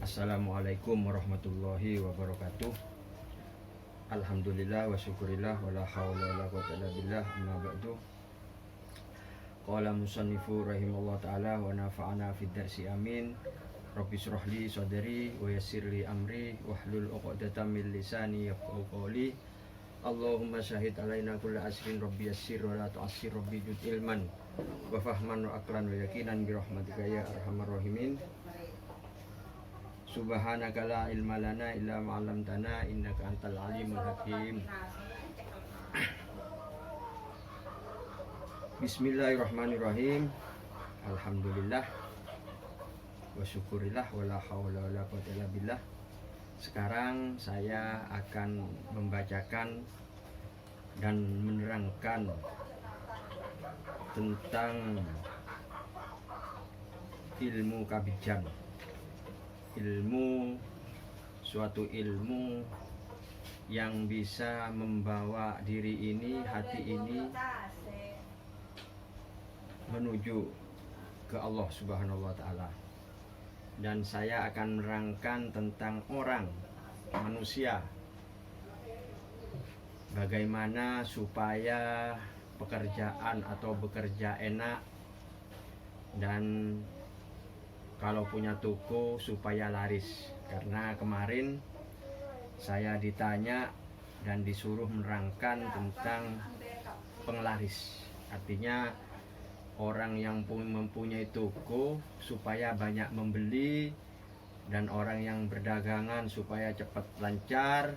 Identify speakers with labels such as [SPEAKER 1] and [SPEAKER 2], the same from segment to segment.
[SPEAKER 1] Assalamualaikum warahmatullahi wabarakatuh. Alhamdulillah wa syukurillah wa la hawla wa la quwwata illa billah, amma ba'du. Qala musannifu rahimallahu ta'ala wa nafa'ana fid darsi amin. Rabbi shrah li sadri wa yassir li amri wahlul 'uqdatam min lisani yafqahu qawli. Allahumma syahid alaina kulla asrin rabbi yassir wa la tu'assir rabbi jud ilman wa fahman wa aqlan wa yaqinan bi rahmatika ya arhamar rahimin. Subhanaka la ilma lana illa ma 'allamtana innaka antal alimul hakim. Bismillahirrahmanirrahim. Alhamdulillah wa syukurillah wa la haula wa la quwwata illa billah. Sekarang saya akan membacakan dan menerangkan tentang ilmu kabijan. Suatu ilmu yang bisa membawa diri ini, hati ini menuju ke Allah Subhanahu wa ta'ala. Dan saya akan menerangkan tentang orang, manusia, bagaimana supaya pekerjaan atau bekerja enak, dan kalau punya toko supaya laris. Karena kemarin saya ditanya dan disuruh menerangkan tentang penglaris. Artinya orang yang mempunyai toko supaya banyak membeli, dan orang yang berdagangan supaya cepat lancar,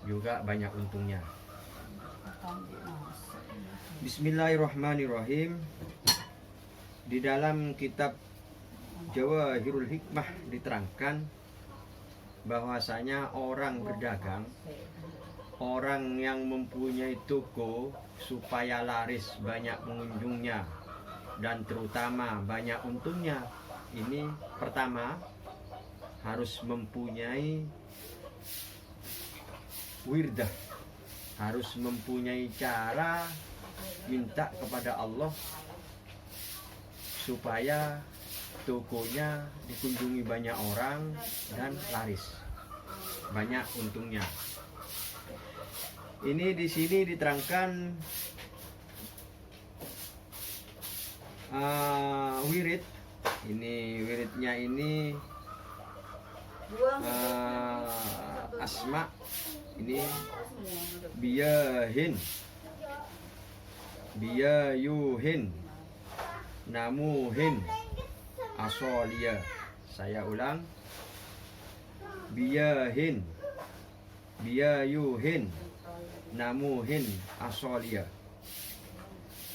[SPEAKER 1] juga banyak untungnya. Bismillahirrahmanirrahim. Di dalam kitab Jawahirul Hikmah diterangkan bahwasanya orang berdagang, orang yang mempunyai toko supaya laris, banyak pengunjungnya, dan terutama banyak untungnya, ini pertama harus mempunyai wirdah, harus mempunyai cara minta kepada Allah supaya tokonya dikunjungi banyak orang dan laris, banyak untungnya. Ini di sini diterangkan wirid. Ini wiridnya ini asma. Ini biyahin, biyayuhin, namuhin, asolia. Saya ulang. Biyahin, biyayuhin, namuhin, asolia.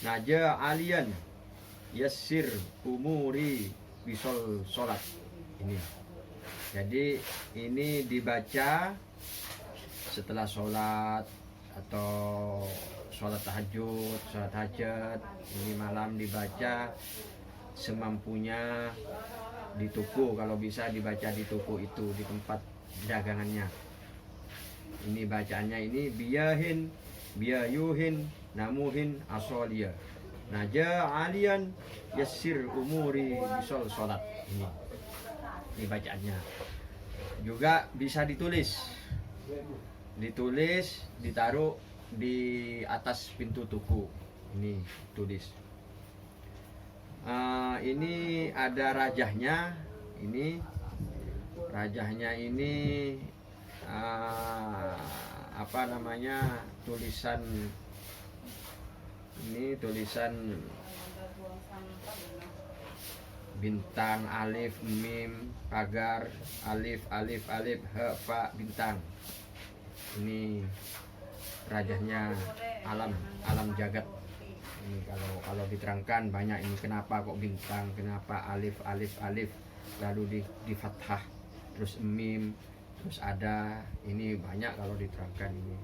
[SPEAKER 1] Naja alian yassir umuri bisol solat. Ini. Jadi ini dibaca setelah sholat atau sholat tahajud, sholat hajat. Ini malam dibaca semampunya di toko, kalau bisa dibaca di toko itu, di tempat dagangannya. Ini bacaannya ini biyahin, biyayuhin, namuhin, asolia. Naja alian yassir umuri bisol sholat. Ini bacaannya. Juga bisa ditulis, ditaruh di atas pintu toko. Ini tulis. Ini ada rajahnya. Ini rajahnya ini apa namanya, tulisan ini, tulisan bintang, alif, mim, pagar, alif, alif, alif, ha, fa, bintang. Ini rajahnya alam jagat. Ini kalau diterangkan banyak ini, kenapa kok bintang, kenapa alif, alif, alif, lalu di fathah, terus mim, terus ada ini, banyak kalau diterangkan. Ini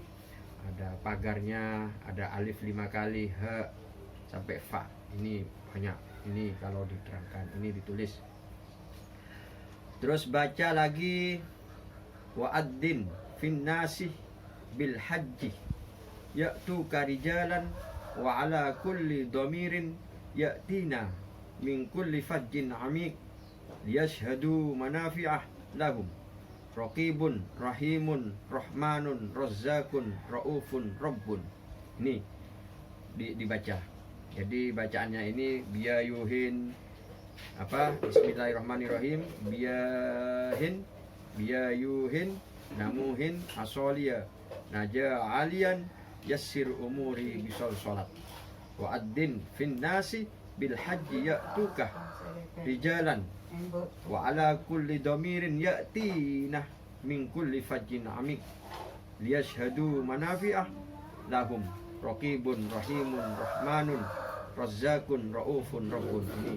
[SPEAKER 1] ada pagarnya, ada alif 5 kali, ha sampai fa. Ini banyak ini kalau diterangkan, ini ditulis. Terus baca lagi, wa'addin fin nasih bil haji ya'tu karijalan wa ala kulli dhamirin ya'tina min kulli fajjin amik liyashhadu manafi'ah lahum raqibun rahimun rahmanun razzaqun raufun rabbun. Ini dibaca. Jadi bacaannya ini biyayuhin apa? Bismillahirrahmanirrahim. Biyayuhin namuhin asoliya naja alian yassir umuri bisol salat wa addin fin nasi bil haji ya'tuka rijalan wa ala kulli damirin ya'tina min kulli fajjin amik liyashhadu manafi'ah lahum raqibun rahimun rahmanun razzaqun raufun rabbun. Ini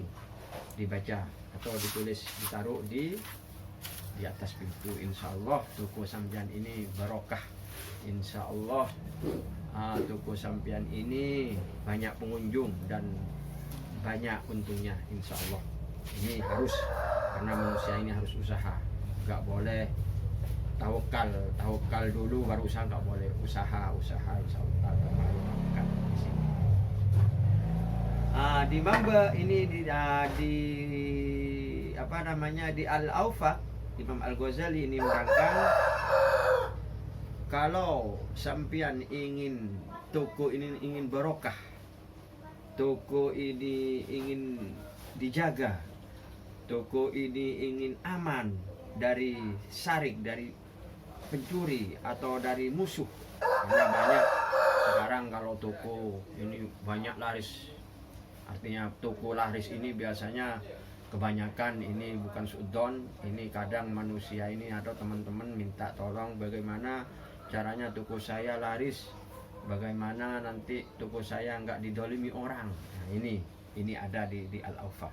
[SPEAKER 1] dibaca atau ditulis, ditaruh di atas pintu. Insyaallah toko sampian ini barokah. Insyaallah toko sampian ini banyak pengunjung dan banyak untungnya insyaallah. Ini harus, karena manusia ini harus usaha, nggak boleh tawakal dulu baru usaha, nggak boleh. Usaha insyaallah tawakal di sini. Di Mamba ini di apa namanya, di Al-Aufa, Imam Al-Ghazali ini menerangkan kalau sampian ingin toko ini ingin barokah, toko ini ingin dijaga, toko ini ingin aman dari sarik, dari pencuri atau dari musuh. Karena banyak sekarang kalau toko ini banyak laris, artinya toko laris ini biasanya kebanyakan ini bukan suudon. Ini kadang manusia ini atau teman-teman minta tolong bagaimana caranya toko saya laris, bagaimana nanti toko saya nggak didolimi orang. Nah, ini ada di Al-Aufa.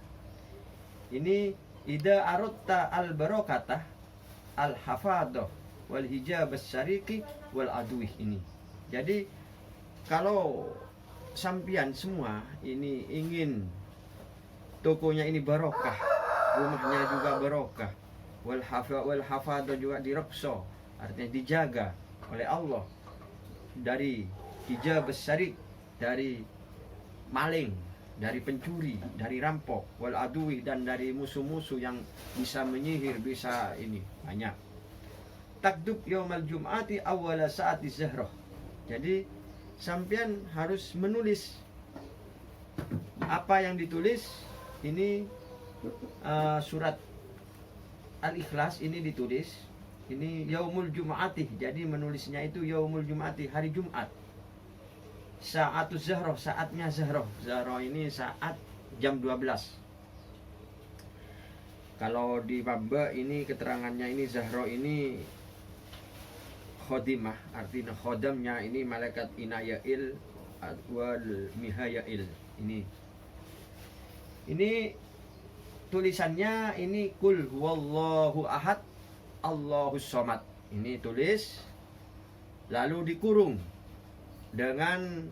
[SPEAKER 1] Ini ida arotta al-barokatah al-hafadah wal hijab as-syariqi wal adwih. Ini jadi kalau sampian semua ini ingin tokonya ini barokah, rumahnya juga barokah, wal hafadah juga direkso, artinya dijaga oleh Allah dari hijab as-syariq, dari maling, dari pencuri, dari rampok, wal adwi, dan dari musuh-musuh yang bisa menyihir, bisa ini banyak. Takdub yaumal jum'ati awwala saati zahrah. Jadi sampean harus menulis apa yang ditulis ini. Surat Al-Ikhlas ini ditulis ini yaumul jum'ati, jadi menulisnya itu yaumul jum'ati, hari Jumat. Sa'atuz zahroh, saatnya zahroh. Zahroh ini saat jam 12. Kalau di Mamba ini keterangannya ini zahroh ini khodimah, artinya khodamnya ini malaikat inayail wal mihayail. Ini tulisannya ini kul huwallahu ahad Allahus somad. Ini tulis lalu dikurung dengan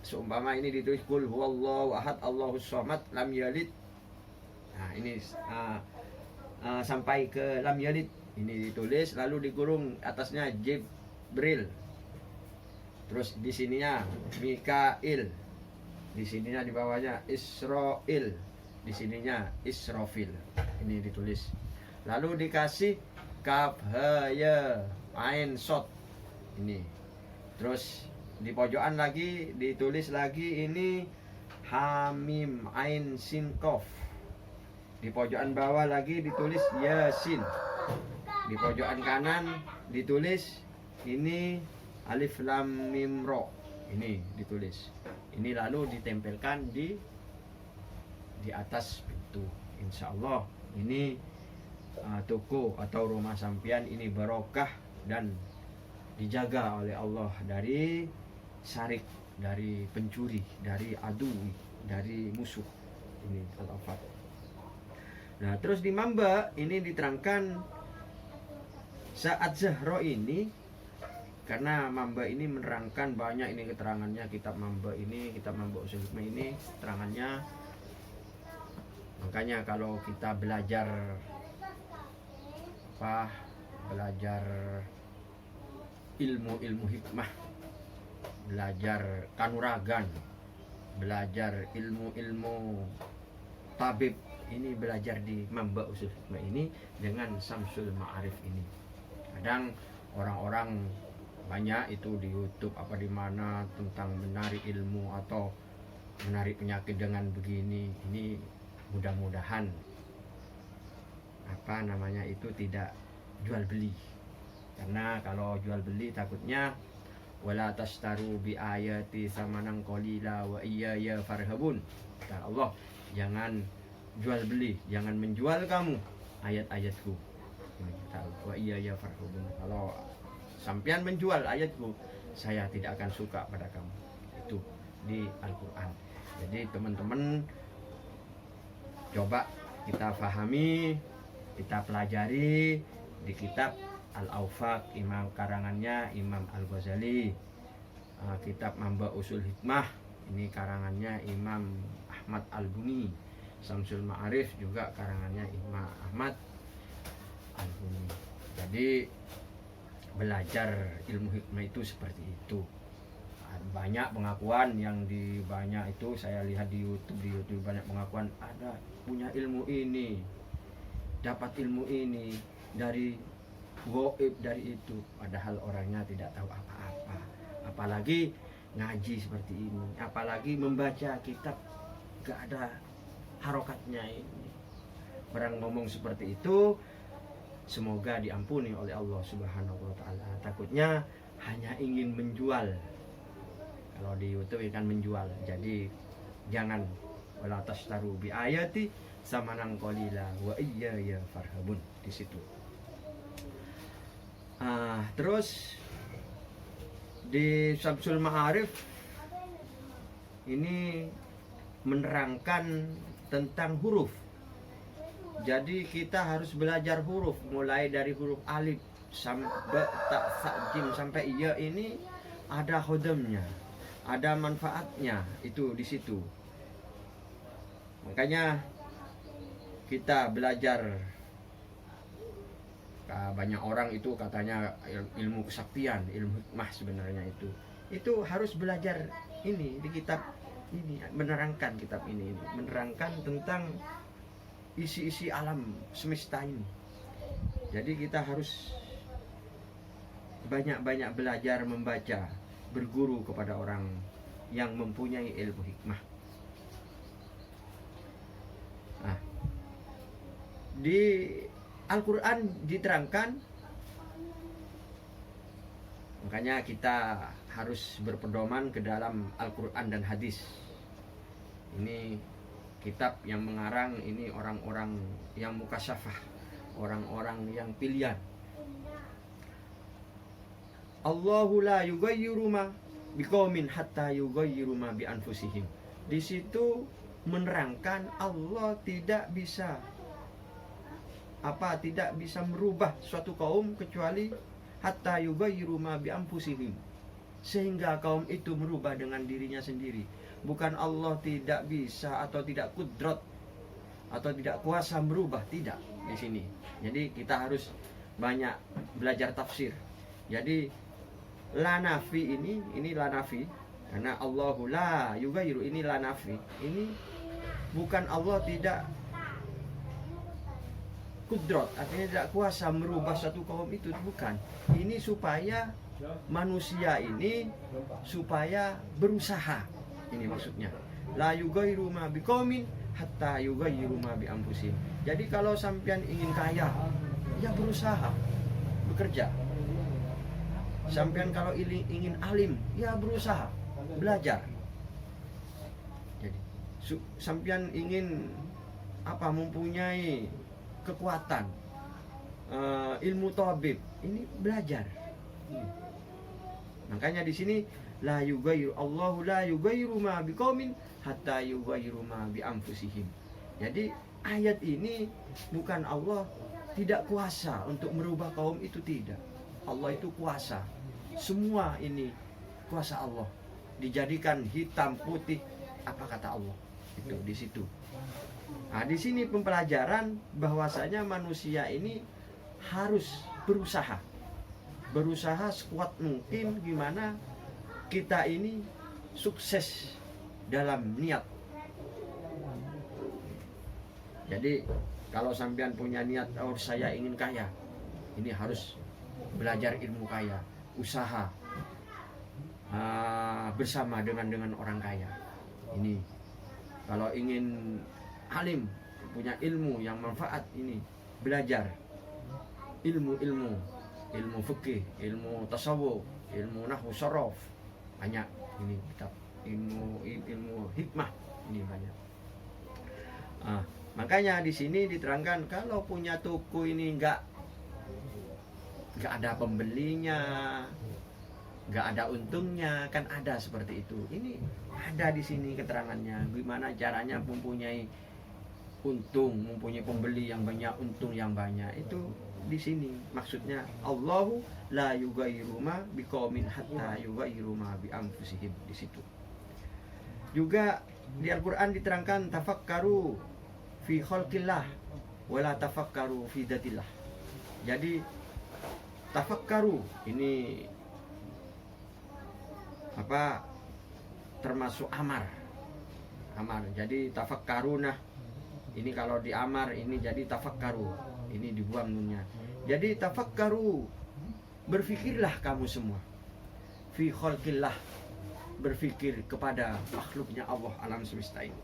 [SPEAKER 1] seumpama ini ditulis kul huwallahu ahad Allahus somad lam yalid. Nah ini sampai ke lam yalid ini ditulis lalu dikurung atasnya Jibril, terus di sininya Mikail, di sininya di bawahnya Israil, di sininya Israfil. Ini ditulis lalu dikasih kaf ha ya ain sot ini, terus di pojokan lagi ditulis lagi ini hamim ain sin kof, di pojokan bawah lagi ditulis yasin, di pojokan kanan ditulis ini alif lam mim ro. Ini ditulis ini lalu ditempelkan di atas pintu. Insyaallah ini toko atau rumah sampian ini barokah dan dijaga oleh Allah dari sarik, dari pencuri, dari adu, dari musuh. Ini Al-Aufa. Nah terus di Mamba ini diterangkan saat Zahro ini, karena Mamba ini menerangkan banyak ini keterangannya, kitab Mamba ini, kitab Mamba Usul Hikmah ini keterangannya. Makanya kalau kita belajar ilmu hikmah, belajar kanuragan, belajar ilmu tabib, ini belajar di Mamba Usul Hikmah ini dengan Samsul Ma'arif ini. Kadang orang-orang banyak itu di YouTube apa di mana tentang menarik ilmu atau menarik penyakit dengan begini. Ini mudah-mudahan apa namanya itu tidak jual beli. Karena kalau jual beli takutnya wala tashtaru bi ayati samanan qalila wa iyaya farhabun. Kata Allah, jangan jual beli, jangan menjual kamu ayat-ayatku. Wa iyaya farhabun. Kalau sampean menjual ayatku, saya tidak akan suka pada kamu. Itu di Al-Qur'an. Jadi teman-teman coba kita pahami, kita pelajari di kitab Al-Awfaq, Imam karangannya Imam Al-Ghazali. Kitab Mamba Usul Hikmah ini karangannya Imam Ahmad Al-Buni. Samsul Ma'arif juga karangannya Imam Ahmad Al-Buni. Jadi belajar ilmu hikmah itu seperti itu. Banyak pengakuan yang di banyak itu saya lihat di YouTube banyak pengakuan ada punya ilmu ini, dapat ilmu ini dari goib dari itu, padahal orangnya tidak tahu apa-apa. Apalagi ngaji seperti ini, apalagi membaca kitab gak ada harokatnya ini. Orang ngomong seperti itu semoga diampuni oleh Allah Subhanahu wa taala. Takutnya hanya ingin menjual. Kalau di YouTube kan menjual. Jadi jangan wala tashtaru bi ayati samanan qalila wa iyaya farhabun di situ. Terus di Samsul Ma'arif ini menerangkan tentang huruf. Jadi kita harus belajar huruf mulai dari huruf alif sampai ta sa jim sampai iya ini ada khodamnya, ada manfaatnya itu di situ. Makanya kita belajar. Banyak orang itu katanya ilmu kesaktian, ilmu hikmah sebenarnya itu harus belajar ini di kitab ini, menerangkan kitab ini menerangkan tentang isi-isi alam semesta ini. Jadi kita harus banyak-banyak belajar membaca, berguru kepada orang yang mempunyai ilmu hikmah. Di Al-Quran diterangkan, makanya kita harus berpedoman ke dalam Al-Quran dan hadis. Ini kitab yang mengarang ini orang-orang yang mukasyafah, orang-orang yang pilihan. Allahu la yughayyiru ma biqaumin hatta yughayyiru ma bi anfusihim. Di situ menerangkan Allah tidak bisa merubah suatu kaum kecuali hatta yughayyiru ma bi anfusihim, sehingga kaum itu merubah dengan dirinya sendiri. Bukan Allah tidak bisa atau tidak kudrat atau tidak kuasa merubah, tidak di sini. Jadi kita harus banyak belajar tafsir. Jadi la nafi ini la nafi, karena Allahu la yughayyiru ini la nafi. Ini bukan Allah tidak kudrat, artinya tidak kuasa merubah satu kaum itu, bukan. Ini supaya manusia ini supaya berusaha. Ini maksudnya. La yughayyiru ma biqaumin hatta yughayyiru ma bi anfusihim. Jadi kalau sampean ingin kaya, ya berusaha, bekerja. Sampean kalau ingin alim, ya berusaha, belajar. Jadi sampean ingin mempunyai kekuatan, ilmu tabib, ini belajar. Makanya di sini la yughayyiru Allahu la yughayyiru ma biqaumin hatta yughayyiru ma bi anfusihim. Jadi ayat ini bukan Allah tidak kuasa untuk merubah kaum itu, tidak. Allah itu kuasa. Semua ini kuasa Allah. Dijadikan hitam putih, apa kata Allah? Itu di situ. Nah, di sini pembelajaran bahwasanya manusia ini harus berusaha sekuat mungkin gimana kita ini sukses dalam niat. Jadi kalau sampean punya niat, oh saya ingin kaya, ini harus belajar ilmu kaya, usaha bersama dengan orang kaya. Ini kalau ingin alim, punya ilmu yang manfaat, ini belajar ilmu fikih, ilmu tasawuf, ilmu nahwu sorof, banyak ini kitab ilmu hikmah, ini banyak. Makanya di sini diterangkan kalau punya toko ini nggak ada pembelinya, nggak ada untungnya, kan ada seperti itu. Ini ada di sini keterangannya, gimana caranya mempunyai untung, mempunyai pembeli yang banyak, untung yang banyak. Itu di sini maksudnya, Allahu la yughayyiru ma biqaumin hatta yughayyiru ma bi anfusihim. Di situ juga di Al-Qur'an diterangkan tafakkaru fi khalqillah wala tafakkaru fi dzatillah. Jadi tafakkaru ini apa, termasuk amar. Jadi tafakkaruna ini kalau di amar ini jadi tafakkaru, ini dibuang nunnya. Jadi tafakkaru, berfikirlah kamu semua, fi khalqillah, berfikir kepada makhluknya Allah alam semesta ini.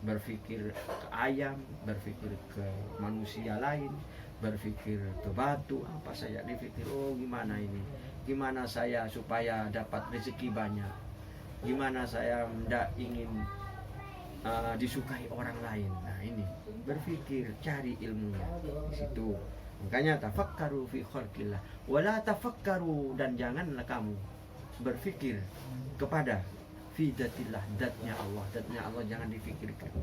[SPEAKER 1] Berfikir ke ayam, berfikir ke manusia lain, berfikir ke batu, apa saya dipikir, oh gimana ini, gimana saya supaya dapat rezeki banyak, gimana saya tidak ingin disukai orang lain. Nah ini berfikir, cari ilmunya di situ. Makanya tafakkaru fi khalqillah wala tafakkaru, dan janganlah kamu berfikir kepada fi dzatillah, datnya Allah. Datnya Allah jangan difikirkan,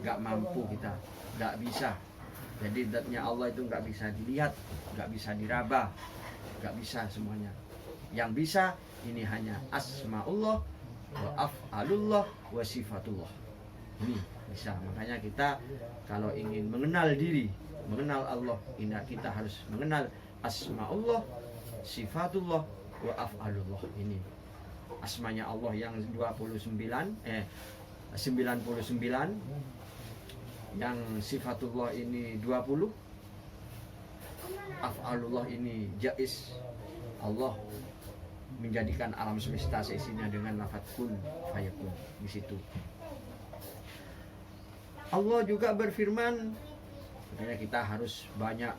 [SPEAKER 1] nggak mampu kita, nggak bisa. Jadi datnya Allah itu nggak bisa dilihat, nggak bisa diraba, nggak bisa semuanya. Yang bisa ini hanya asmaullah wa af'alullah wa sifatullah. Ini bisa. Makanya kita kalau ingin mengenal diri, mengenal Allah, kita harus mengenal asmaullah, sifatullah wa af'alullah. Ini asmanya Allah yang 99, yang sifatullah ini 20, af'alullah ini jaiz. Allah menjadikan alam semesta seisinya dengan lafaz kun fayakun. Di situ Allah juga berfirman, makanya kita harus banyak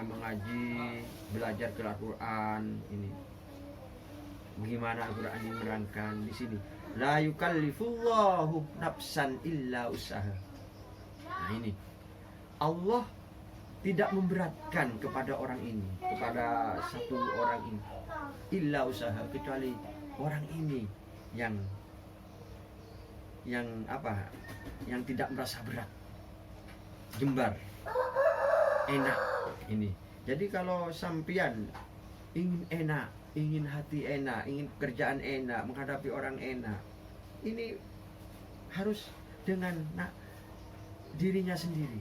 [SPEAKER 1] mengaji, belajar ke Al-Qur'an. Ini bagaimana Al-Qur'an ini menerangkan di sini, la yukallifullahu nafsan illa usaha. Nah ini Allah tidak memberatkan kepada orang ini, kepada satu orang ini, illa usaha, kecuali orang ini yang tidak merasa berat, jembar, enak. Ini jadi kalau sampian ingin enak, ingin hati enak, ingin pekerjaan enak, menghadapi orang enak, ini harus dengan dirinya sendiri.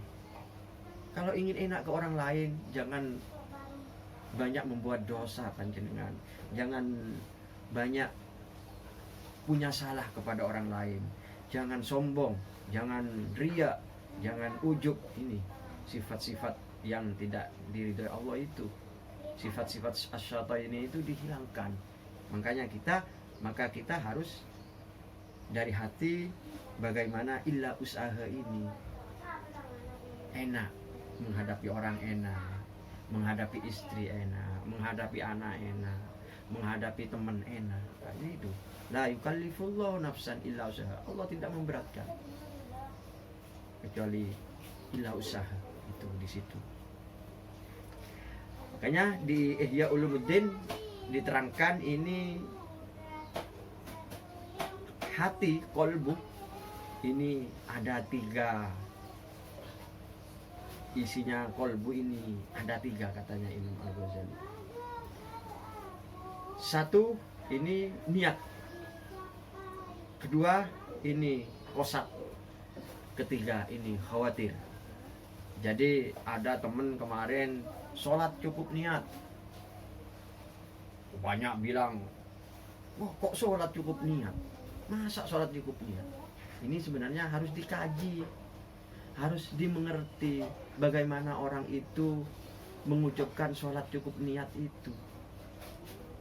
[SPEAKER 1] Kalau ingin enak ke orang lain, jangan banyak membuat dosa panjenengan, jangan banyak punya salah kepada orang lain, jangan sombong, jangan riya, jangan ujub. Ini sifat-sifat yang tidak diridhoi Allah itu, sifat-sifat asyaitan ini itu dihilangkan. Maka kita harus dari hati bagaimana illa usaha ini enak, menghadapi orang enak, menghadapi istri enak, menghadapi anak enak, menghadapi teman enak. Ini itu la yukallifullahu nafsan illa usaha. Allah tidak memberatkan kecuali illa usaha. Itu di situ. Makanya di Ihya Ulumuddin diterangkan ini hati, kolbu ini ada 3. Isinya kolbu ini ada 3 katanya Imam Al-Ghazali. 1 ini niat, 2 ini qasad, 3 ini khawatir. Jadi ada temen kemarin sholat cukup niat, banyak bilang, wah kok sholat cukup niat, masa sholat cukup niat? Ini sebenarnya harus dikaji,
[SPEAKER 2] harus dimengerti bagaimana orang itu mengucapkan sholat cukup niat itu.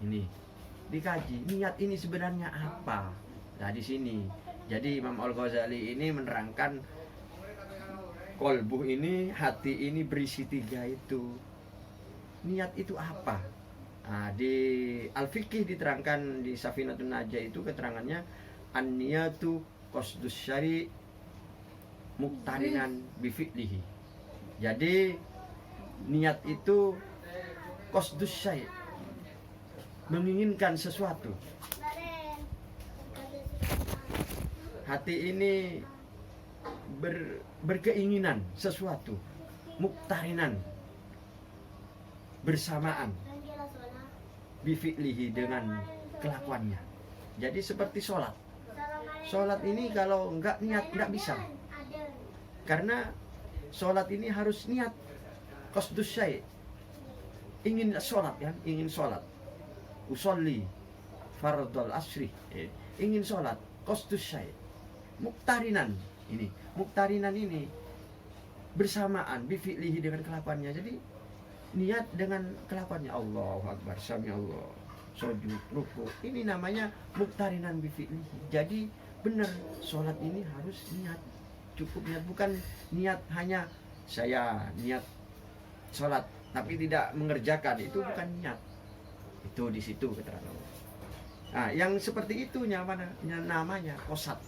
[SPEAKER 2] Ini dikaji niat ini sebenarnya apa. Nah di sini jadi Imam Al-Ghazali ini menerangkan kolbu ini, hati ini berisi 3 itu. Niat itu apa? Nah, di Al-Fiqih diterangkan di Safinatun Najah itu keterangannya an-niyatu qasdus syari' muqtarinan bi fi'lihi. Jadi niat itu qasdus syai', menginginkan sesuatu. Hati ini berkeinginan sesuatu, muqtarinan, bersamaan, bifi'lihi, dengan kelakuannya. Jadi seperti sholat. Sholat ini kalau enggak niat enggak bisa. Karena sholat ini harus niat, qasdus syai', ingin sholat kan, ingin sholat. Usolli fardhul asri, ingin sholat, qasdus syai', muqtarinan. Ini muqtarinan ini bersamaan bifi'lihi, dengan kelakuannya. Jadi niat dengan kelakuannya. Allahu Akbar, sami Allah, sujud, ruku, ini namanya muqtarinan bifi'lihi. Jadi benar, sholat ini harus niat, cukup niat. Bukan niat hanya saya niat sholat tapi tidak mengerjakan, itu bukan niat. Itu di situ keterangan. Nah, yang seperti itu namanya qasad.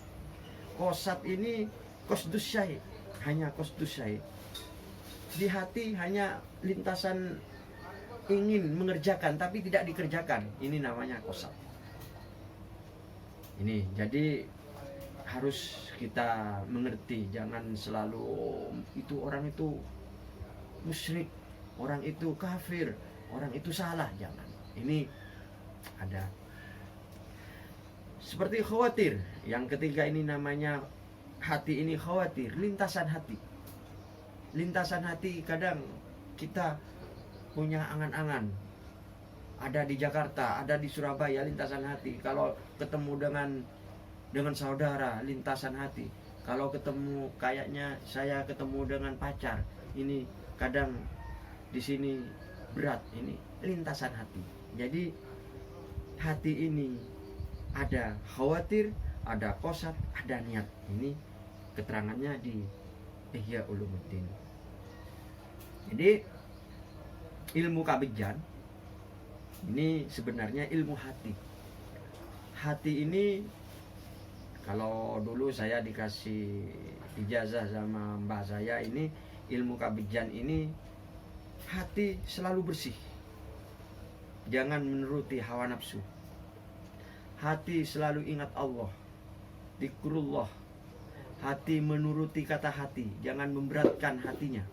[SPEAKER 2] Qasad ini qasdus syai', hanya qasdus syai'. Di hati hanya lintasan ingin mengerjakan tapi tidak dikerjakan. Ini namanya qasad. Ini jadi harus kita mengerti, jangan selalu itu orang itu musyrik, orang itu kafir, orang itu salah, jangan. Ini ada seperti khawatir. Yang ketiga ini namanya hati ini khawatir, lintasan hati. Lintasan hati kadang kita punya angan-angan. Ada di Jakarta, ada di Surabaya, lintasan hati. Kalau ketemu dengan saudara, lintasan hati. Kalau ketemu, kayaknya saya ketemu dengan pacar, ini kadang di sini berat, ini lintasan hati. Jadi hati ini ada khawatir, ada qasad, ada niat. Ini keterangannya di Ihya Ulumuddin. Jadi ilmu kabijan ini sebenarnya ilmu hati. Hati ini, kalau dulu saya dikasih ijazah sama mbah saya, ini ilmu kabijan ini hati selalu bersih, jangan menuruti hawa nafsu. Hati selalu ingat Allah, zikrullah. Hati menuruti kata hati, jangan memberatkan hatinya.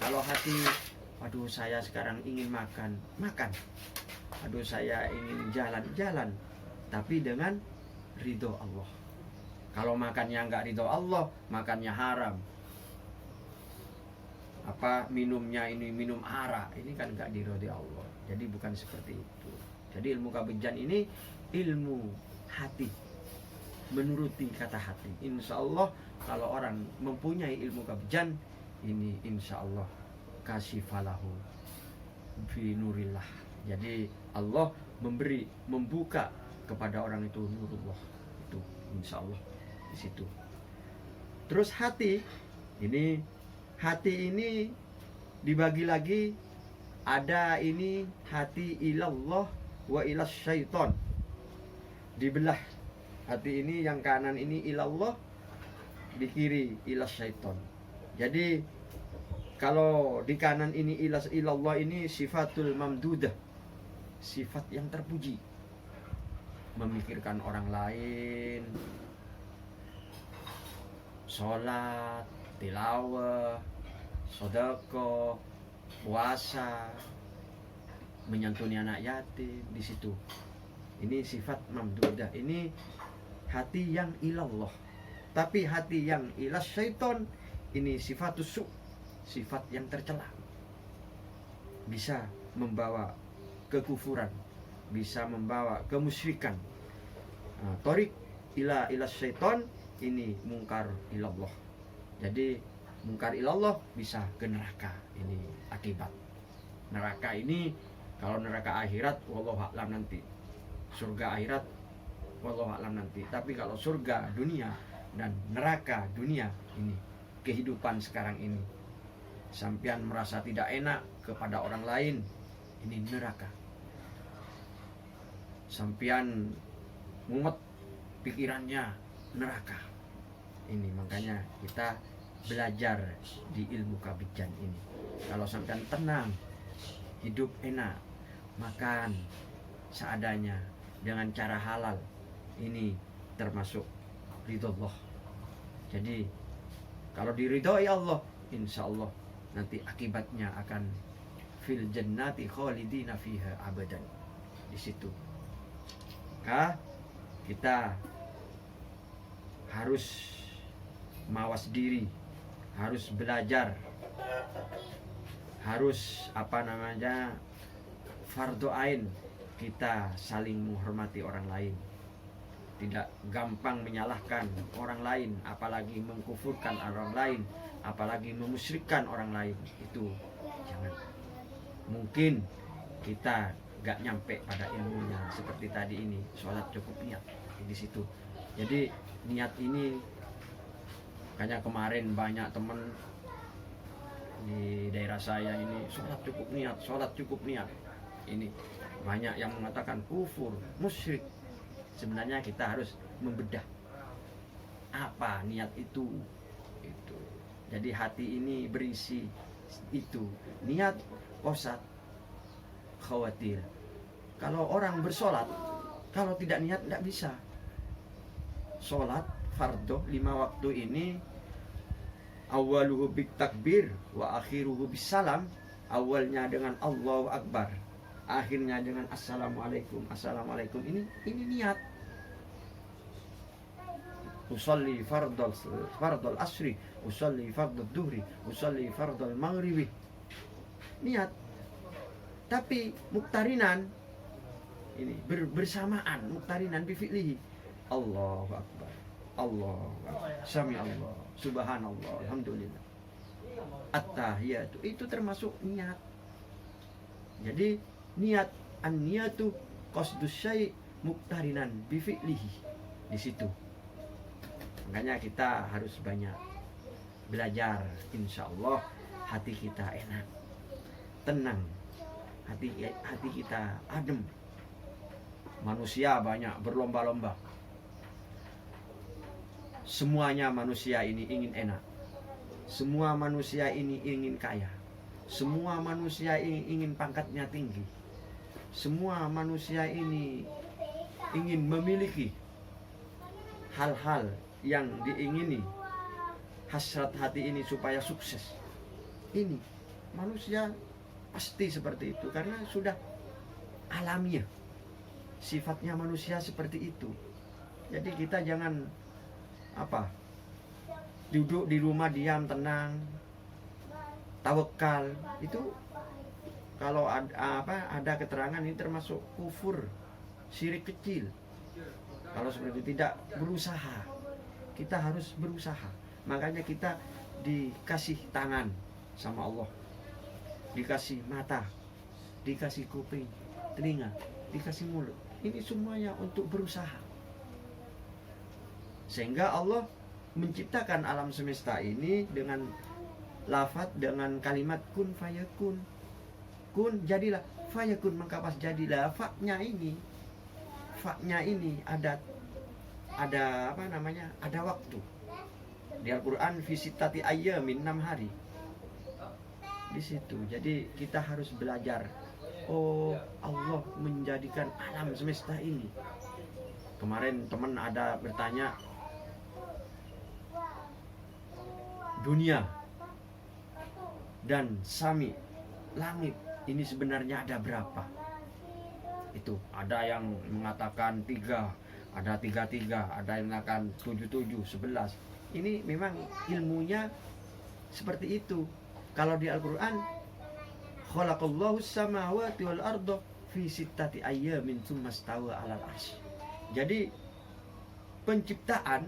[SPEAKER 2] Kalau hati, aduh saya sekarang ingin makan, makan. Aduh saya ingin jalan, jalan. Tapi dengan ridho Allah. Kalau makannya enggak ridho Allah, makannya haram. Apa minumnya ini minum arak, ini kan enggak diridhoi Allah. Jadi bukan seperti itu. Jadi ilmu kabijan ini ilmu hati, menuruti kata hati. Insya Allah kalau orang mempunyai ilmu kabijan ini, insya Allah kasih falahu fi nurillah. Jadi Allah membuka kepada orang itu nurullah, itu insya Allah di situ. Terus hati ini dibagi lagi, ada ini hati ilallah wa ilas syaiton. Dibelah hati ini, yang kanan ini ilallah, di kiri ilas syaiton. Jadi kalau di kanan ini ilallah ini sifatul mamdudah, sifat yang terpuji, memikirkan orang lain, sholat, tilawah, sedekah, puasa, menyantuni anak yatim, di situ. Ini sifat mamdudah, ini hati yang ilallah. Tapi hati yang ilas syaiton ini sifatus su', sifat yang tercela, bisa membawa kekufuran, bisa membawa kemusyrikan. Nah, torik ilas syaiton ini mungkar ilallah. Jadi mungkar ilallah bisa ke neraka. Ini akibat. Neraka ini, kalau neraka akhirat wallahu a'lam nanti. Surga akhirat wallahu a'lam nanti. Tapi kalau surga dunia dan neraka dunia ini, kehidupan sekarang ini, sampean merasa tidak enak kepada orang lain, ini neraka. Sampean mumet pikirannya, neraka. Ini makanya kita belajar di ilmu kabijan ini. Kalau sampean tenang, hidup enak, makan seadanya dengan cara halal, ini termasuk ridho Allah. Jadi kalau diridhoi Allah, insya Allah nanti akibatnya akan fil jannati khalidina fiha abadan. Di situ maka kita harus mawas diri, harus belajar, harus fardhu ain, kita saling menghormati orang lain, tidak gampang menyalahkan orang lain, apalagi mengkufurkan orang lain, apalagi memusyrikkan orang lain. Itu jangan. Mungkin kita gak nyampe pada ilmunya seperti tadi ini, sholat cukup niat di situ. Jadi niat ini, makanya kemarin banyak teman di daerah saya ini, sholat cukup niat. Ini banyak yang mengatakan kufur, musyrik. Sebenarnya kita harus membedah apa niat itu. Jadi hati ini berisi itu, niat, qasad, khawatir. Kalau orang bersolat, kalau tidak niat tidak bisa. Solat fardhu 5 waktu ini, awaluhu bit takbir wa akhiruhu bis salam. Awalnya dengan Allahu Akbar, akhirnya dengan assalamualaikum. Ini niat. Usalli fardal asri, usalli fardal duhri, usalli fardal maghribi. Niat. Tapi muktarinan ini bersamaan, muktarinan bi fi'lihi. Allahu Akbar, Allahu Akbar, sami Allah, subhanallah, alhamdulillah, at-tahiyatu, itu termasuk niat. Jadi niat, an-niyatu qasdus syai' muktarinan bi fi'lihi. Di situ. Makanya kita harus banyak belajar, insya Allah hati kita enak, tenang, hati kita adem. Manusia banyak berlomba-lomba. Semuanya manusia ini ingin enak. Semua manusia ini ingin kaya. Semua manusia ini ingin pangkatnya tinggi. Semua manusia ini ingin memiliki hal-hal yang diingini. Hasrat hati ini supaya sukses. Ini manusia pasti seperti itu karena sudah alamiah. Sifatnya manusia seperti itu. Jadi kita jangan duduk di rumah diam tenang, tawakal. Itu kalau ada keterangan ini termasuk kufur, syirik kecil. Kalau seperti itu tidak berusaha. Kita harus berusaha. Makanya kita dikasih tangan sama Allah, dikasih mata, dikasih kuping, telinga, dikasih mulut. Ini semuanya untuk berusaha. Sehingga Allah menciptakan alam semesta ini dengan lafaz, dengan kalimat kun fayakun. Kun jadilah, fayakun maka pas jadilah. Faknya ini ada ada waktu. Di Al-Qur'an fi sittati ayyamin, 6 hari. Di situ. Jadi kita harus belajar. Oh, Allah menjadikan alam semesta ini. Kemarin teman ada bertanya, dunia dan sami, langit ini sebenarnya ada berapa? Itu ada yang mengatakan 3, ada 33, ada yang mengatakan 77, 11. Ini memang ilmunya seperti itu. Kalau di Al-Qur'an, khalaqallahu samawati wal arda fi sittati ayyamin tsumma stawa 'alal 'arsy. Jadi penciptaan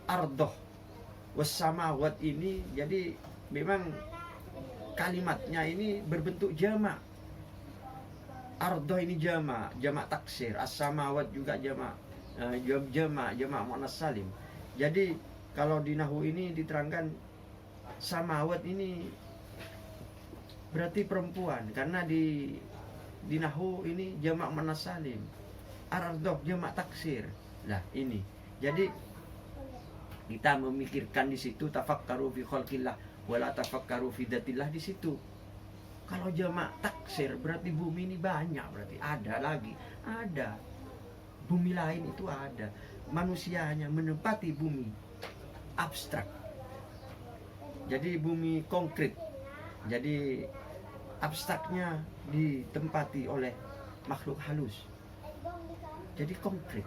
[SPEAKER 2] ardoh, Wassamawat ini jadi memang kalimatnya ini berbentuk jamak. Ardo ini jamak taksir. As-samawat juga jamak, jamak muannas salim. Jadi kalau di nahwu ini diterangkan samawat ini berarti perempuan, karena di nahwu ini jamak muannas salim. Ardo jamak taksir. Lah ini. Jadi kita memikirkan di situ, tafakkaru fi khalqillah wala tafakkaru fi dzatillah di situ. Kalau jamak taksir berarti bumi ini banyak, berarti ada lagi, ada. Bumi lain itu ada. Manusia hanya menempati bumi abstrak. Jadi bumi konkret. Jadi abstraknya ditempati oleh makhluk halus. Jadi konkret.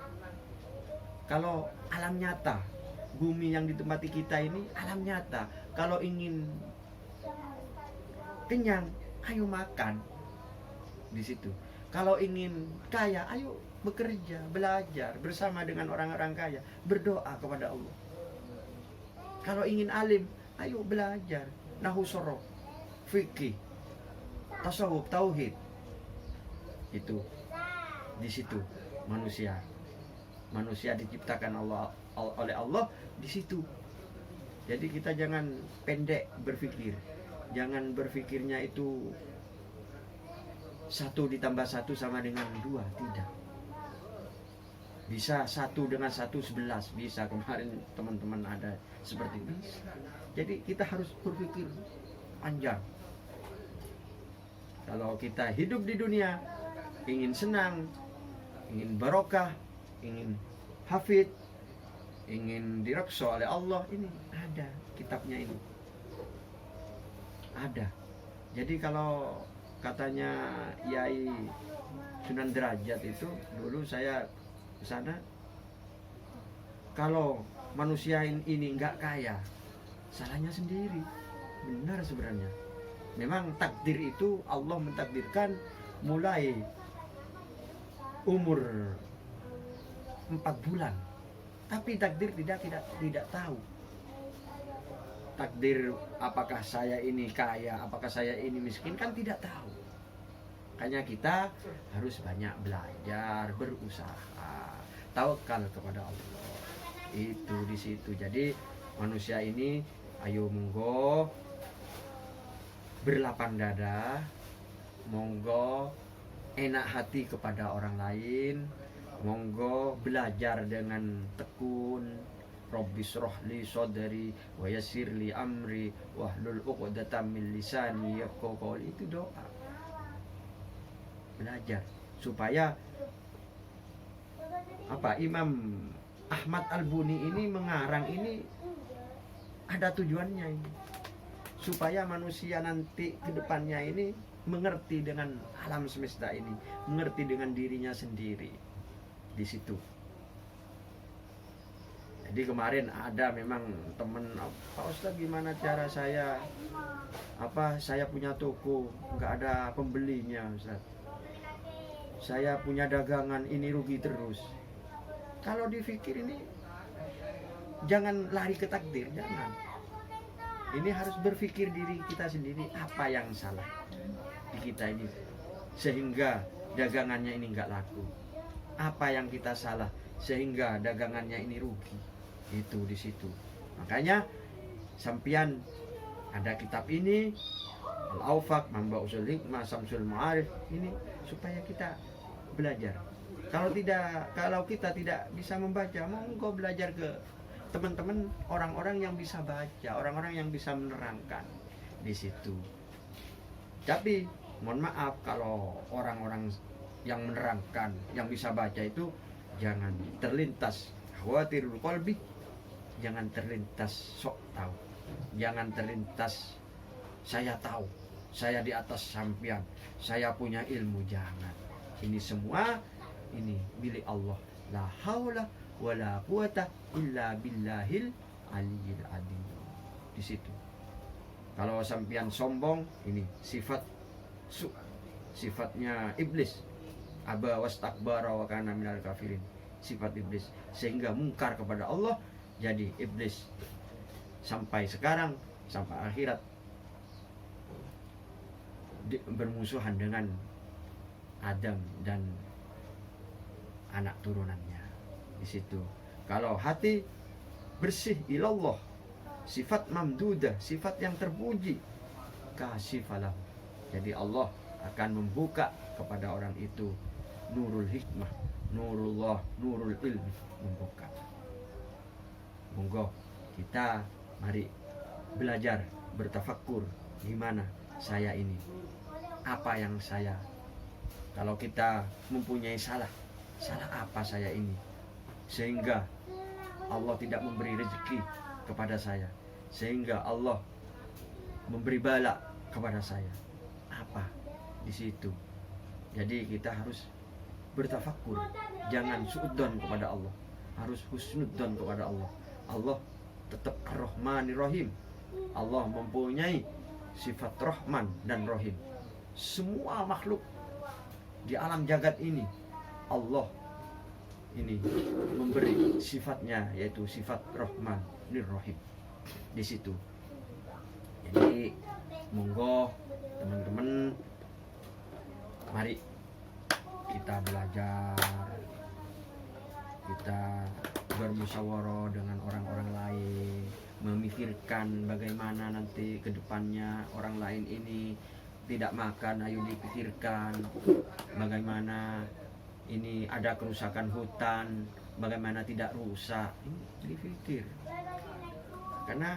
[SPEAKER 2] Kalau alam nyata, bumi yang ditempati kita ini alam nyata. Kalau ingin kenyang, ayo makan di situ. Kalau ingin kaya, ayo bekerja, belajar bersama dengan orang-orang kaya, berdoa kepada Allah. Kalau ingin alim, ayo belajar nahwu sorof, fikih, tasawuf, tauhid. Itu di situ manusia. Manusia diciptakan oleh Allah di situ. Jadi kita jangan pendek berpikir. Jangan berpikirnya itu 1 ditambah 1 sama dengan 2, tidak. Bisa 1 dengan 1 11, bisa. Kemarin teman-teman ada seperti itu. Jadi kita harus berpikir panjang. Kalau kita hidup di dunia ingin senang, ingin barokah, ingin hafid, ingin direksa oleh Allah, ini ada kitabnya ini. Ada. Jadi kalau katanya Yai Sunan Derajat itu, dulu saya ke sana, kalau manusia ini nggak kaya, salahnya sendiri. Benar sebenarnya. Memang takdir itu Allah mentakdirkan mulai umur 4 bulan. Tapi takdir tidak tahu. Takdir apakah saya ini kaya, apakah saya ini miskin, kan tidak tahu. Makanya kita harus banyak belajar, berusaha, tawakal kepada Allah. Itu di situ. Jadi manusia ini ayo monggo berlapang dada, monggo enak hati kepada orang lain, monggo belajar dengan tekun. Rabbi shrahli sadri wa yassirli amri wahlul 'uqdatam min lisani yafqahu qawli. Itu doa. Belajar supaya Imam Ahmad Al-Buni ini mengarang ini ada tujuannya ini. Supaya manusia nanti ke depannya ini mengerti dengan alam semesta ini, mengerti dengan dirinya sendiri. Di situ. Jadi kemarin ada memang teman, Pak Ustadz gimana cara saya punya toko nggak ada pembelinya Ustadz, saya punya dagangan ini rugi terus. Kalau dipikir ini jangan lari ke takdir, jangan. Ini harus berpikir diri kita sendiri, apa yang salah di kita ini sehingga dagangannya ini nggak laku, apa yang kita salah sehingga dagangannya ini rugi. Itu di situ. Makanya sampian ada kitab ini Al-Awfaq, Manba'usul Hikmah, Samsul Ma'arif ini supaya kita belajar. Kalau kita tidak bisa membaca, monggo belajar ke teman-teman orang-orang yang bisa baca, orang-orang yang bisa menerangkan di situ. Tapi mohon maaf kalau orang-orang yang menerangkan, yang bisa baca itu jangan terlintas khawatirul qalbi, jangan terlintas sok tahu, jangan terlintas saya tahu, saya di atas sampian, saya punya ilmu, jangan. Ini semua ini milik Allah. La haula wala quwata illa billahil aliyil adzim. Di situ. Kalau sampian sombong, ini sifatnya iblis. Aba wastakbara wa kana minal kafirin. Sifat iblis, sehingga mungkar kepada Allah, jadi iblis. sampai sekarang, sampai akhirat bermusuhan dengan Adam dan anak turunannya. Di situ kalau hati bersih ilallah, sifat mamdudah, sifat yang terpuji, kasifalah, jadi Allah akan membuka kepada orang itu nurul hikmah, nurullah, nurul ilmi, membuka. Monggo kita mari belajar bertafakkur, gimana saya ini, apa yang saya, kalau kita mempunyai salah apa saya ini sehingga Allah tidak memberi rezeki kepada saya, sehingga Allah memberi bala kepada saya, apa di situ. Jadi kita harus bertafakkur, jangan suudzon kepada Allah, harus husnudzon kepada Allah. Allah tetap Ar-Rahmanir Rahim. Allah mempunyai sifat Rahman dan Rahim. Semua makhluk di alam jagat ini Allah ini memberi sifatnya, yaitu sifat Rahman dan Rahim di situ. Jadi monggo teman-teman, mari kita belajar, kita bermusyawarah dengan orang-orang lain, memikirkan bagaimana nanti ke depannya orang lain ini tidak makan, ayo dipikirkan bagaimana ini ada kerusakan hutan, bagaimana tidak rusak, ini dipikir. Karena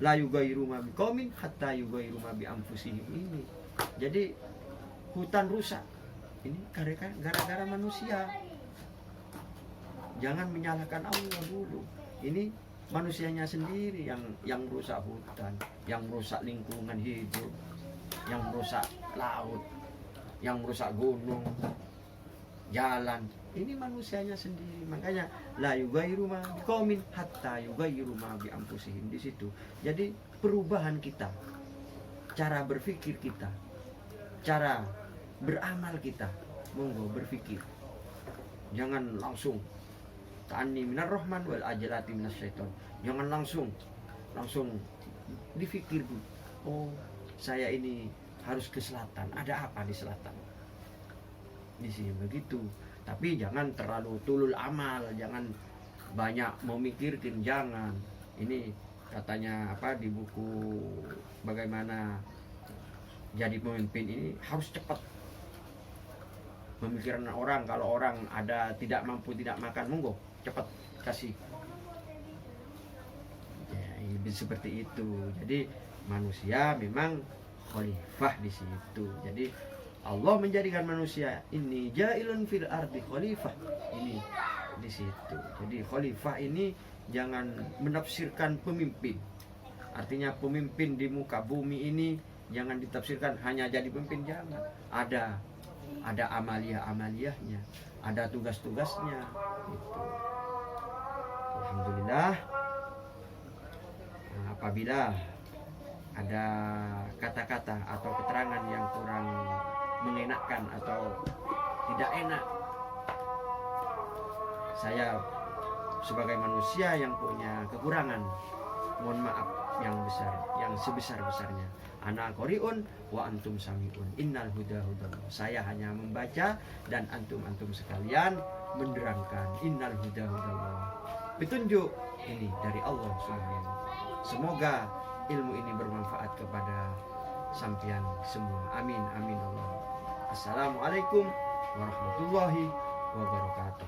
[SPEAKER 2] la yugairu ma biqaumin hatta yugairu ma bi anfusihim ini. Jadi hutan rusak ini gara-gara manusia. Jangan menyalahkan Allah dulu. Ini manusianya sendiri yang rusak hutan, yang rusak lingkungan hidup, yang rusak laut, yang rusak gunung, jalan. Ini manusianya sendiri. Makanya la yugairu ma biqaumin hatta yugairu ma bi anfusihim di situ. Jadi perubahan kita, cara berpikir kita, cara beramal kita, monggo berpikir. Jangan langsung ta'anni minar rahman wal ajalati minas syaiton. Jangan langsung dipikir dulu. Oh, saya ini harus ke selatan. Ada apa di selatan? Di sini begitu. Tapi jangan terlalu tulul amal, jangan banyak memikirkan, jangan. Ini katanya apa di buku bagaimana jadi pemimpin ini harus cepat. Memikirkan orang, kalau orang ada tidak mampu tidak makan, monggo cepat kasih. Ya, ini seperti itu. Jadi manusia memang khalifah di situ. Jadi Allah menjadikan manusia ini jailun fil ardi khalifah, ini di situ. Jadi khalifah ini jangan menafsirkan pemimpin. Artinya pemimpin di muka bumi ini jangan ditafsirkan hanya jadi pemimpin, jangan. Ada amaliyah-amaliyahnya, ada tugas-tugasnya gitu. Alhamdulillah. Nah, apabila ada kata-kata atau keterangan yang kurang mengenakkan atau tidak enak, saya sebagai manusia yang punya kekurangan, mohon maaf yang besar, yang sebesar-besarnya. Ana qori'un wa antum sami'un. Innal huda hudallah. Saya hanya membaca dan antum sekalian menerangkan. Innal huda hudallah. Petunjuk ini dari Allah Subhanahu. Semoga ilmu ini bermanfaat kepada sampeyan semua. Amin amin Allah. Assalamualaikum warahmatullahi wabarakatuh.